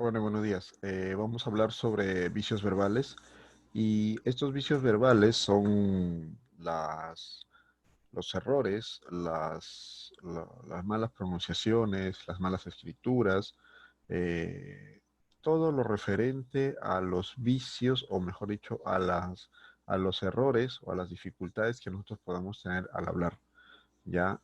Bueno, buenos días. Vamos a hablar sobre vicios verbales y estos vicios verbales son los errores, las malas pronunciaciones, las malas escrituras, eh, todo lo referente a los vicios o mejor dicho a los errores o a las dificultades que nosotros podamos tener al hablar. Ya,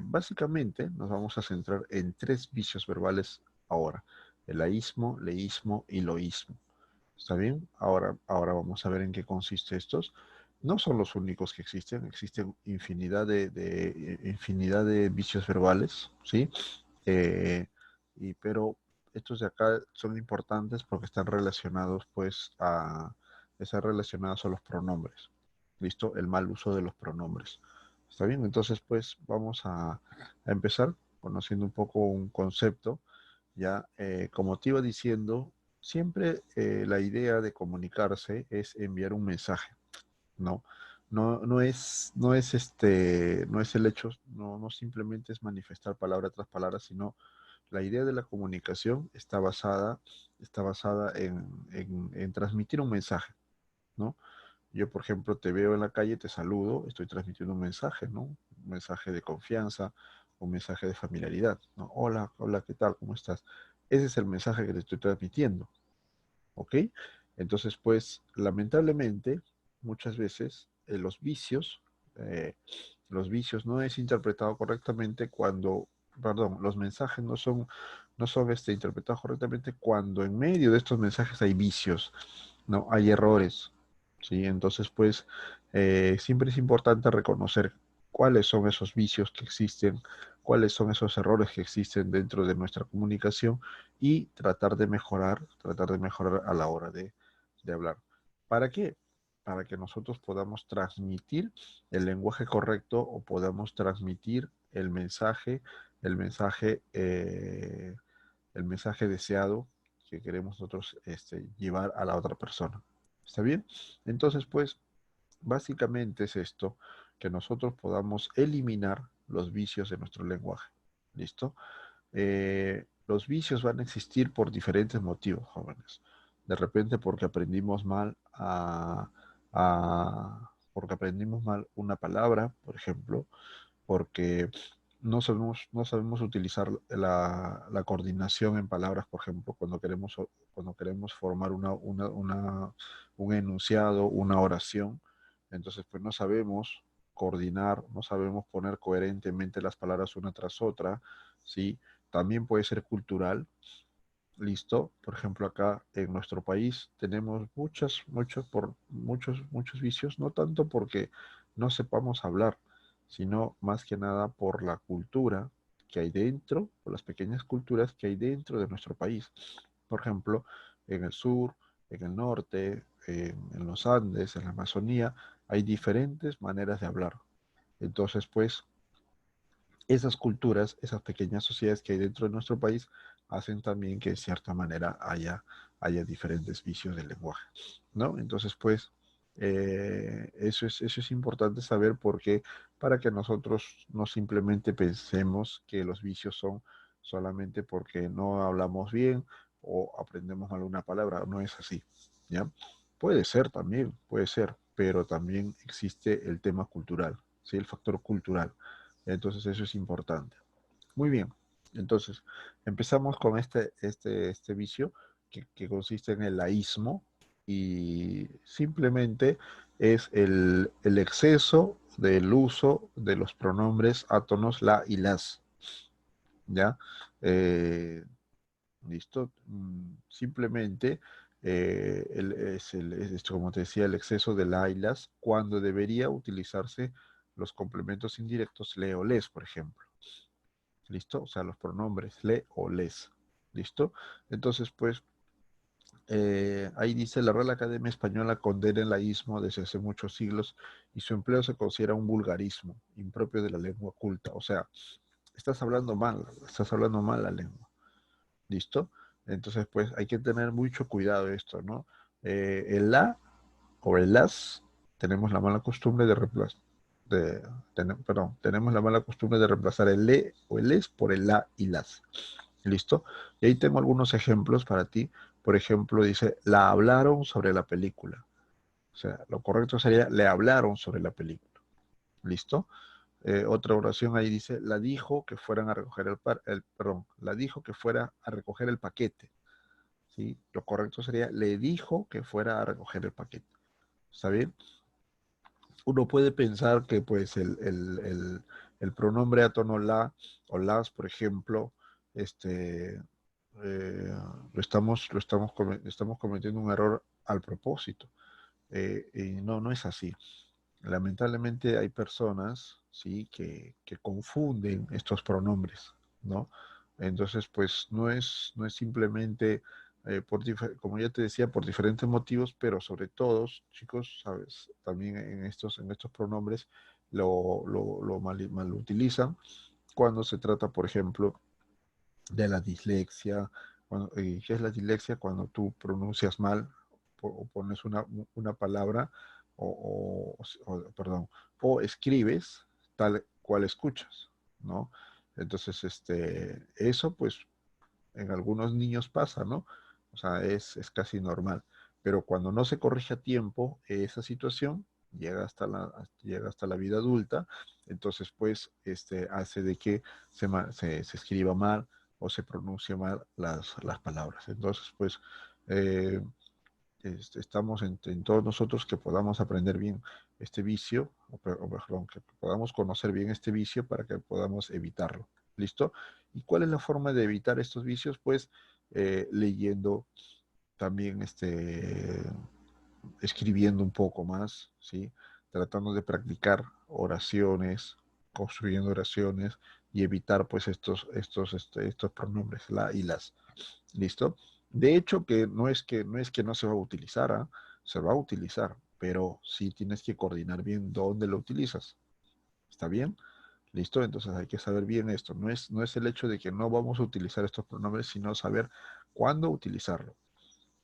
básicamente nos vamos a centrar en tres vicios verbales ahora: el aísmo, leísmo y loísmo. ¿Está bien? Ahora vamos a ver en qué consiste estos. No son los únicos que existen infinidad de vicios verbales, ¿sí? Eh, pero estos de acá son importantes porque están relacionados a los pronombres. ¿Listo? El mal uso de los pronombres. ¿Está bien? Entonces, pues vamos a empezar conociendo un poco un concepto. Ya, como te iba diciendo, siempre la idea de comunicarse es enviar un mensaje, ¿no? No es el hecho, no simplemente es manifestar palabra tras palabra, sino la idea de la comunicación está basada en transmitir un mensaje, ¿no? Yo, por ejemplo, te veo en la calle, te saludo, estoy transmitiendo un mensaje, ¿no? Un mensaje de confianza, un mensaje de familiaridad, ¿no? Hola, hola, ¿qué tal? ¿Cómo estás? Ese es el mensaje que te estoy transmitiendo, ¿ok? Entonces, pues, lamentablemente, muchas veces eh, los vicios no es interpretado correctamente perdón, los mensajes no son interpretados correctamente cuando en medio de estos mensajes hay vicios, ¿no? Hay errores, ¿sí? Entonces, pues, siempre es importante reconocer cuáles son esos vicios que existen, cuáles son esos errores que existen dentro de nuestra comunicación y tratar de mejorar a la hora de hablar. ¿Para qué? Para que nosotros podamos transmitir el lenguaje correcto o podamos transmitir el mensaje, eh, el mensaje deseado que queremos nosotros llevar a la otra persona. ¿Está bien? Entonces, pues, básicamente es esto, que nosotros podamos eliminar los vicios de nuestro lenguaje. ¿Listo? Los vicios van a existir por diferentes motivos, jóvenes. De repente porque aprendimos mal una palabra, por ejemplo, porque no sabemos utilizar la coordinación en palabras, por ejemplo, cuando queremos formar un enunciado, una oración. Entonces, pues no sabemos coordinar, no sabemos poner coherentemente las palabras una tras otra, ¿sí? También puede ser cultural. Listo. Por ejemplo, acá en nuestro país tenemos muchos vicios, no tanto porque no sepamos hablar, sino más que nada por la cultura que hay dentro, por las pequeñas culturas que hay dentro de nuestro país. Por ejemplo, en el sur, en el norte, en los Andes, en la Amazonía, hay diferentes maneras de hablar. Entonces, pues, esas culturas, esas pequeñas sociedades que hay dentro de nuestro país, hacen también que de cierta manera haya diferentes vicios del lenguaje, ¿no? Entonces, pues, eso es importante saber porque para que nosotros no simplemente pensemos que los vicios son solamente porque no hablamos bien o aprendemos mal una palabra, no es así, ¿ya? Puede ser también, puede ser, pero también existe el tema cultural, ¿sí? El factor cultural. Entonces eso es importante. Muy bien. Entonces, empezamos con este vicio que consiste en el laísmo y simplemente es el exceso del uso de los pronombres átonos la y las. ¿Ya? Eh, ¿Listo? Simplemente es esto, como te decía, el exceso de la y las cuando debería utilizarse los complementos indirectos le o les, por ejemplo. ¿Listo? O sea, los pronombres le o les. ¿Listo? Entonces, pues, ahí dice, la Real Academia Española condena el laísmo desde hace muchos siglos y su empleo se considera un vulgarismo impropio de la lengua culta. O sea, estás hablando mal la lengua. ¿Listo? Entonces, pues, hay que tener mucho cuidado esto, ¿no? El la o el las, tenemos la mala costumbre de reemplazar. Perdón, tenemos la mala costumbre de reemplazar el le o el es por el la y las. ¿Listo? Y ahí tengo algunos ejemplos para ti. Por ejemplo, dice, la hablaron sobre la película. O sea, lo correcto sería, le hablaron sobre la película. ¿Listo? Otra oración ahí dice, la dijo que fueran a recoger perdón, la dijo que fuera a recoger el paquete. ¿Sí? Lo correcto sería, le dijo que fuera a recoger el paquete. ¿Está bien? Uno puede pensar que pues el pronombre átono la o las, por ejemplo, este, estamos cometiendo un error al propósito. Y no, no es así. Lamentablemente hay personas, ¿sí? que confunden estos pronombres, ¿no? Entonces, pues no es simplemente, como ya te decía, por diferentes motivos, pero sobre todo, chicos, sabes, también en estos pronombres lo mal utilizan cuando se trata, por ejemplo, de la dislexia. ¿Qué es la dislexia? Cuando tú pronuncias mal o pones una palabra perdón, o escribes tal cual escuchas, ¿no? Entonces, eso pues en algunos niños pasa, ¿no? O sea, es casi normal. Pero cuando no se corrige a tiempo esa situación, llega hasta la vida adulta, entonces pues hace de que se escriba mal o se pronuncie mal las palabras. Entonces pues eh, estamos en todos nosotros que podamos aprender bien este vicio, o perdón, que podamos conocer bien este vicio para que podamos evitarlo. ¿Listo? ¿Y cuál es la forma de evitar estos vicios? Pues leyendo también, escribiendo un poco más, ¿sí? Tratando de practicar oraciones, construyendo oraciones y evitar pues estos pronombres, la y las. ¿Listo? De hecho, que no es que no se va a utilizar, ¿ah? Se va a utilizar, pero sí tienes que coordinar bien dónde lo utilizas. ¿Está bien? ¿Listo? Entonces hay que saber bien esto. No es el hecho de que no vamos a utilizar estos pronombres, sino saber cuándo utilizarlo.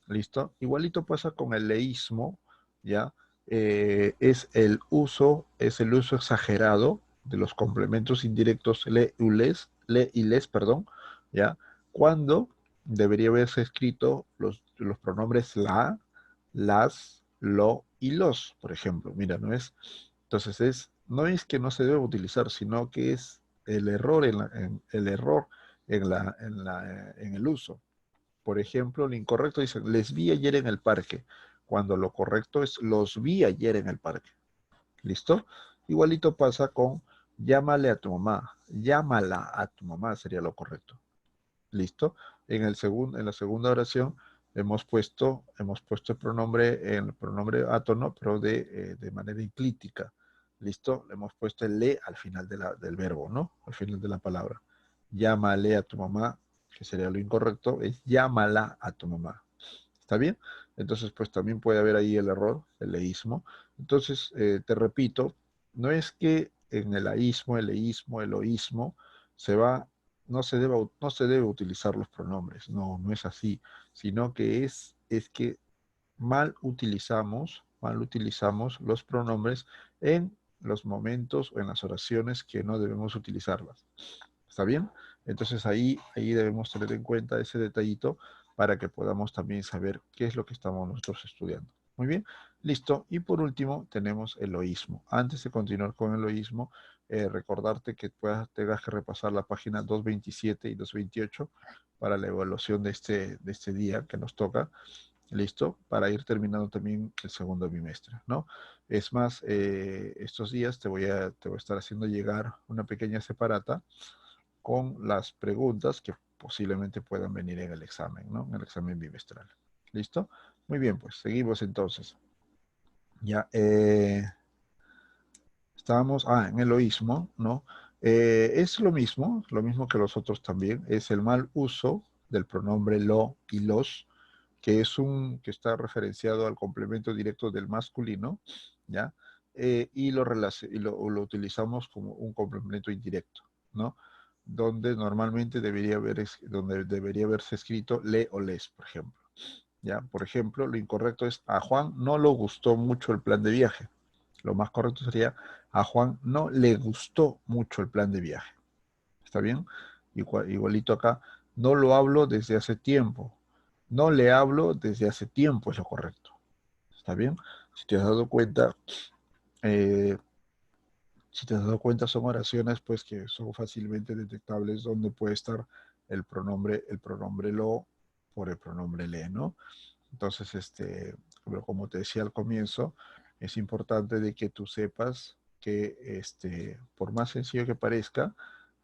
¿Listo? Igualito pasa con el leísmo, ¿ya? Es el uso exagerado de los complementos indirectos le y les, perdón, ¿ya? Cuando debería haberse escrito los pronombres la, las, lo y los, por ejemplo. Mira, entonces no es que no se debe utilizar, sino que es el error el error en el uso. Por ejemplo, lo incorrecto dice, les vi ayer en el parque, cuando lo correcto es, los vi ayer en el parque. ¿Listo? Igualito pasa con, llámale a tu mamá, llámala a tu mamá sería lo correcto. ¿Listo? En la segunda oración hemos puesto el pronombre átono, pero de manera enclítica. ¿Listo? Le hemos puesto el le al final del verbo, ¿no? Al final de la palabra. Llámale a tu mamá, que sería lo incorrecto, es llámala a tu mamá. ¿Está bien? Entonces, pues también puede haber ahí el error, el leísmo. Entonces, te repito, no es que en el aísmo, el leísmo, el oísmo, se va no se debe utilizar los pronombres, no, no es así, sino que es que mal utilizamos los pronombres en los momentos o en las oraciones que no debemos utilizarlas. ¿Está bien? Entonces ahí debemos tener en cuenta ese detallito para que podamos también saber qué es lo que estamos nosotros estudiando. Muy bien, listo. Y por último tenemos el loísmo. Antes de continuar con el loísmo, recordarte que tengas que repasar la página 227 y 228 para la evaluación de este día que nos toca. ¿Listo? Para ir terminando también el segundo bimestre, ¿no? Es más, estos días te voy a estar haciendo llegar una pequeña separata con las preguntas que posiblemente puedan venir en el examen, ¿no? En el examen bimestral. ¿Listo? Muy bien, pues seguimos entonces. Ya, estábamos, en el loísmo, ¿no? Es lo mismo que los otros también, es el mal uso del pronombre lo y los, que está referenciado al complemento directo del masculino, ¿ya? Y lo utilizamos como un complemento indirecto, ¿no? Donde debería haberse escrito le o les, por ejemplo. ¿Ya? Por ejemplo, lo incorrecto es, a Juan no le gustó mucho el plan de viaje. Lo más correcto sería, a Juan no le gustó mucho el plan de viaje. ¿Está bien? Igualito acá, No lo hablo desde hace tiempo. No le hablo desde hace tiempo, es lo correcto. ¿Está bien? Si te has dado cuenta, eh, si te has dado cuenta, son oraciones pues que son fácilmente detectables donde puede estar el pronombre lo por el pronombre le, ¿no? Entonces, pero como te decía al comienzo, es importante de que tú sepas que, por más sencillo que parezca,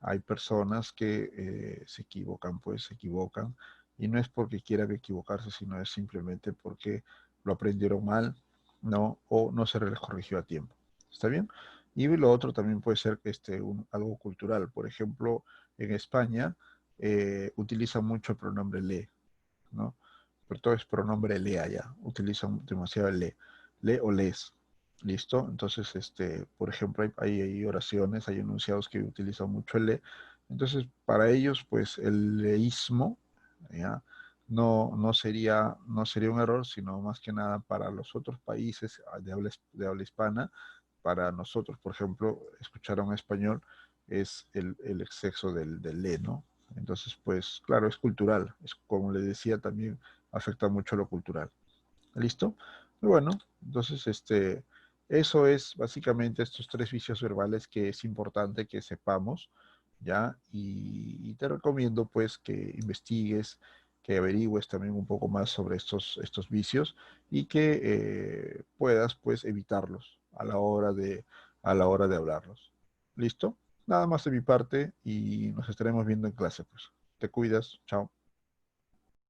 hay personas que se equivocan, pues se equivocan, y no es porque quieran equivocarse, sino es simplemente porque lo aprendieron mal, ¿no? O no se les corrigió a tiempo. ¿Está bien? Y lo otro también puede ser que algo cultural. Por ejemplo, en España utilizan mucho el pronombre le, ¿no? Pero todo es pronombre le allá, utilizan demasiado el le o les, ¿listo? Entonces, por ejemplo, hay oraciones, hay enunciados que utilizan mucho el le, entonces para ellos, pues el leísmo, ¿ya? No sería un error, sino más que nada para los otros países de habla hispana, para nosotros, por ejemplo, escuchar a un español es el exceso del le, ¿no? Entonces, pues claro, es cultural. Es como le decía, también afecta mucho a lo cultural. ¿Listo? Y bueno, entonces eso es básicamente estos tres vicios verbales que es importante que sepamos, ¿ya? Y te recomiendo pues que investigues, que averigües también un poco más sobre estos vicios y que puedas pues evitarlos a la hora de hablarlos. ¿Listo? Nada más de mi parte y nos estaremos viendo en clase, pues. Te cuidas. Chao.